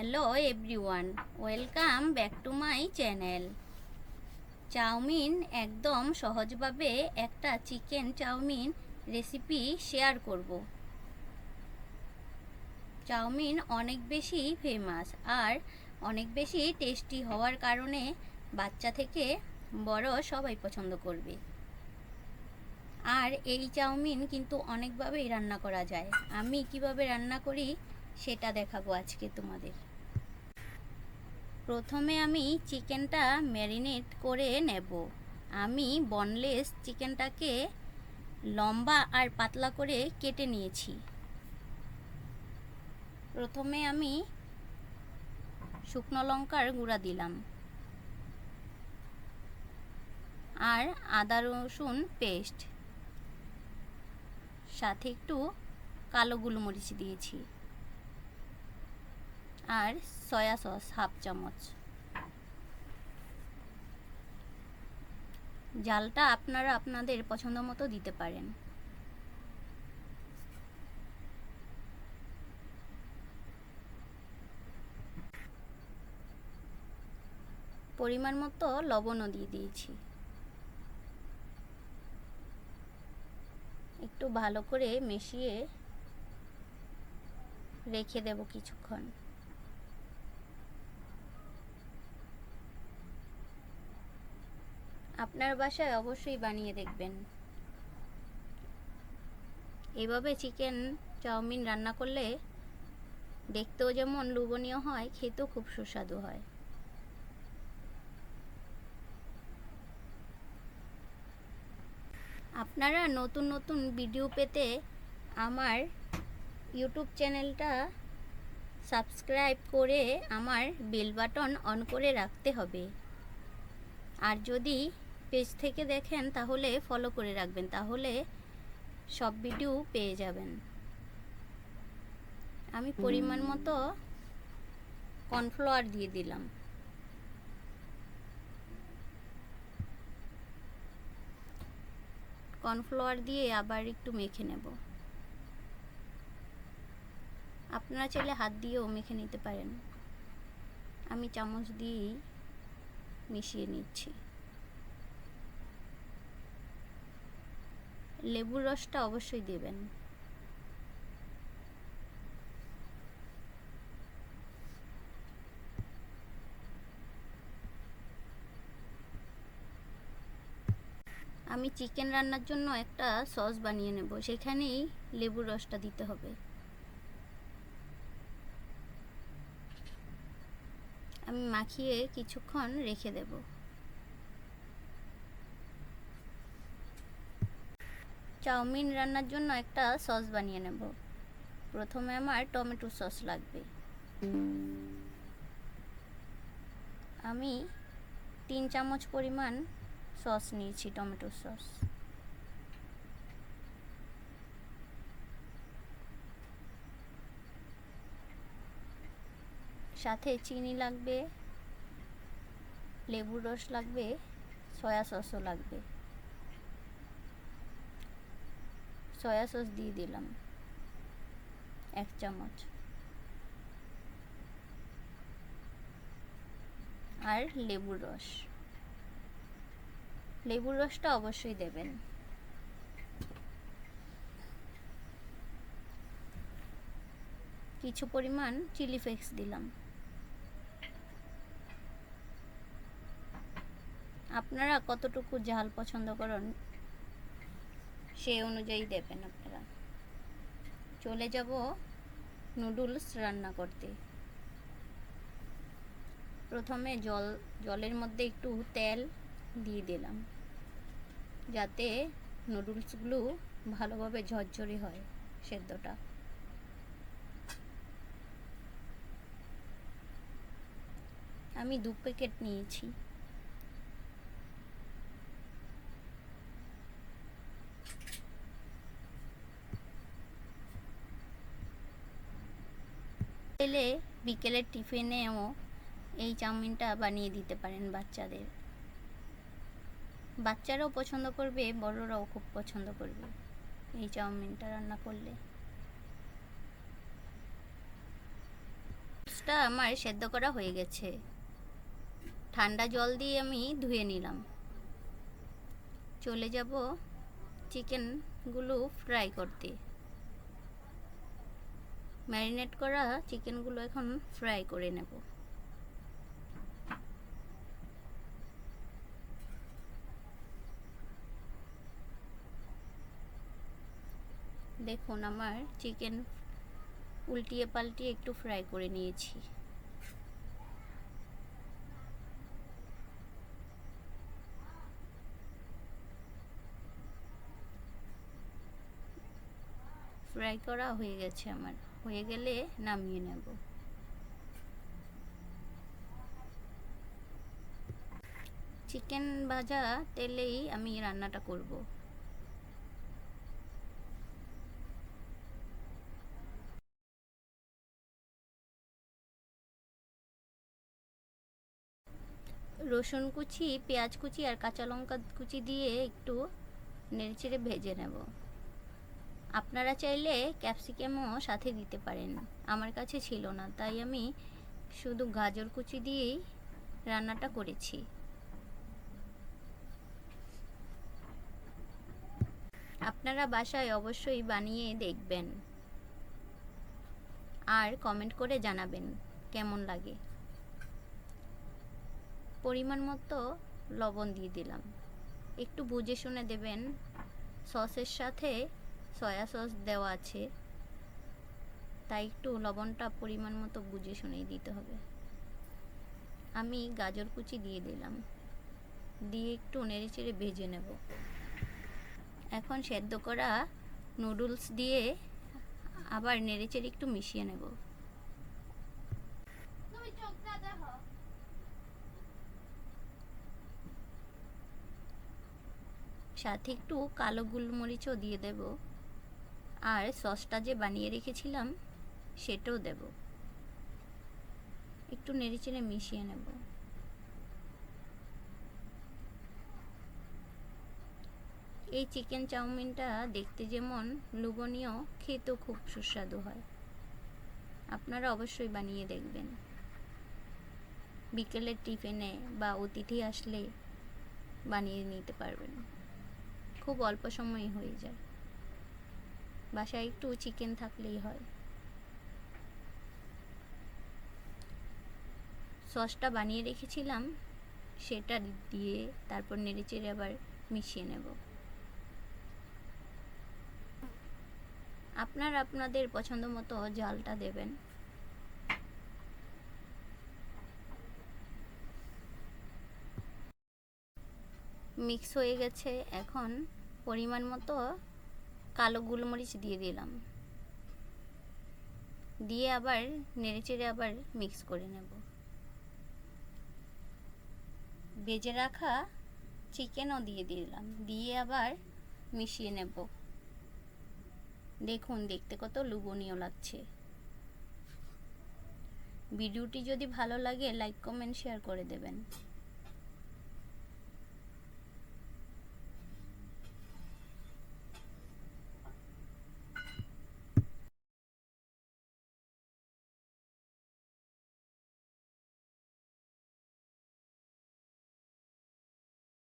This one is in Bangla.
Hello everyone, welcome back to my channel. Chow mein একদম সহজভাবে একটা চিকেন চাউমিন রেসিপি শেয়ার করব। চাউমিন অনেক বেশি ফেমাস আর অনেক বেশি টেস্টি হওয়ার কারণে বাচ্চা থেকে বড় সবাই পছন্দ করবে। আর এই চাউমিন কিন্তু অনেকভাবেই রান্না করা যায়। আমি কিভাবে রান্না করি সেটা দেখাবো আজকে তোমাদের। প্রথমে আমি চিকেনটা ম্যারিনেট করে নেব। আমি বনলেস চিকেনটাকে লম্বা আর পাতলা করে কেটে নিয়েছি। প্রথমে আমি শুকনো লঙ্কার গুঁড়া দিলাম আর আদা রসুন পেস্ট, সাথে একটু কালো গোলমরিচ দিয়েছি আর সয়া সস হাফ চামচ। ঝালটা আপনারা আপনাদের পছন্দ মতো দিতে পারেন। পরিমাণ মতো লবণও দিয়ে দিয়েছি। একটু ভালো করে মিশিয়ে রেখে দেব কিছুক্ষণ। আপনার বাসায় অবশ্যই বানিয়ে দেখবেন। এভাবে চিকেন চাউমিন রান্না করলে দেখতেও যেমন লোভনীয় হয়, খেতেও খুব সুস্বাদু হয়। আপনারা নতুন নতুন ভিডিও পেতে আমার ইউটিউব চ্যানেলটা সাবস্ক্রাইব করে আমার বেল বাটন অন করে রাখতে হবে। আর যদি পেজ থেকে দেখেন তাহলে ফলো করে রাখবেন, তাহলে সব ভিডিও পেয়ে যাবেন। আমি পরিমাণ মতো কর্নফ্লাওয়ার দিয়ে দিলাম। কর্নফ্লাওয়ার দিয়ে আবার একটু মেখে নেব। আপনারা চাইলে হাত দিয়েও মেখে নিতে পারেন। আমি চামচ দিয়েই মিশিয়ে নিচ্ছি। লেবুর রসটা অবশ্যই দেবেন। আমি চিকেন রান্নার জন্য একটা সস বানিয়ে নেব, সেখানেই লেবুর রসটা দিতে হবে। আমি মাখিয়ে কিছুক্ষণ রেখে দেব। চাউমিন রান্নার জন্য একটা সস বানিয়ে নেব। প্রথমে আমার টমেটো সস লাগবে। আমি 3 চামচ পরিমাণ সস নিয়েছি, টমেটো সস। সাথে চিনি লাগবে, লেবুর রস লাগবে, সয়া সসও লাগবে। সয়া সস দিয়ে দিলাম 1 চামচ আর লেবুর রস। লেবুর রসটা অবশ্যই দেবেন। কিছু পরিমাণ চিলি ফ্লেক্স দিলাম। আপনারা কতটুকু ঝাল পছন্দ করেন সেই অনুযায়ী দেবেন আপনারা। চলে যাব নুডলস রান্না করতে। প্রথমে জলের মধ্যে একটু তেল দিয়ে দিলাম, যাতে নুডলসগুলো ভালোভাবে ঝরঝরে হয় সেদ্ধটা। আমি 2 প্যাকেট নিয়েছি। চাইলে বিকেলের টিফিনেও এই চাউমিনটা বানিয়ে দিতে পারেন বাচ্চাদের। বাচ্চারাও পছন্দ করবে, বড়রাও খুব পছন্দ করবে এই চাউমিনটা রান্না করলে। নুডলসটা আমার সেদ্ধ করা হয়ে গেছে। ঠান্ডা জল দিয়ে আমি ধুয়ে নিলাম। চলে যাব চিকেনগুলো ফ্রাই করতে। ম্যারিনেট করা চিকেনগুলো এখন ফ্রাই করে নেব। দেখুন আমার চিকেন উল্টিয়ে পাল্টিয়ে একটু ফ্রাই করে নিয়েছি। ফ্রাই করা হয়ে গেছে আমার। হয়ে গেলে নামিয়ে নেব। চিকেন ভাজা তেলেই আমি রান্নাটা করব। রসুন কুচি, পেঁয়াজ কুচি আর কাঁচা লঙ্কা কুচি দিয়ে একটু নেড়েচেড়ে ভেজে নেব। আপনারা চাইলে ক্যাপসিকামও সাথে দিতে পারেন, আমার কাছে ছিল না, তাই আমি শুধু গাজর কুচি দিয়েই রান্নাটা করেছি। আপনারা বাসায় অবশ্যই বানিয়ে দেখবেন আর কমেন্ট করে জানাবেন কেমন লাগে। পরিমাণ মতো লবণ দিয়ে দিলাম, একটু বুঝে শুনে দেবেন। সসের সাথে সয়া সস দেওয়া আছে, তাই একটু লবণটা পরিমাণ মতো বুঝে শুনেই দিতে হবে। আমি গাজর কুচি দিয়ে দিলাম, দিয়ে একটু নেড়েচেড়ে ভেজে নেব। এখন সেদ্ধ করা নুডলস দিয়ে আবার নেড়েচেড়ে একটু মিশিয়ে নেব। সাথে একটু কালো গোলমরিচও দিয়ে দেব, আর সসটা যে বানিয়ে রেখেছিলাম সেটাও দেব। একটু নেড়েচেড়ে মিশিয়ে নেব। এই চিকেন চাউমিনটা দেখতে যেমন লোভনীয়, খেতেও খুব সুস্বাদু হয়। আপনারা অবশ্যই বানিয়ে দেখবেন। বিকেলের টিফিনে বা অতিথি আসলে বানিয়ে নিতে পারবেন, খুব অল্প সময়ে হয়ে যায়। বাসায় একটু চিকেন থাকলেই হয়। সসটা বানিয়ে রেখেছিলাম সেটা দিয়ে তারপর নেড়েচেড়ে আবার মিশিয়ে নেব। আপনারা আপনাদের পছন্দ মতো ঝালটা দেবেন। মিক্স হয়ে গেছে, এখন পরিমাণ মতো কালো গোলমরিচ দিয়ে দিলাম, দিয়ে আবার নেড়েচেড়ে আবার মিক্স করে নেব। ভেজে রাখা চিকেনও দিয়ে দিলাম, দিয়ে আবার মিশিয়ে নেব। দেখুন দেখতে কত লোভনীয় লাগছে। ভিডিওটি যদি ভালো লাগে লাইক কমেন্ট শেয়ার করে দেবেন।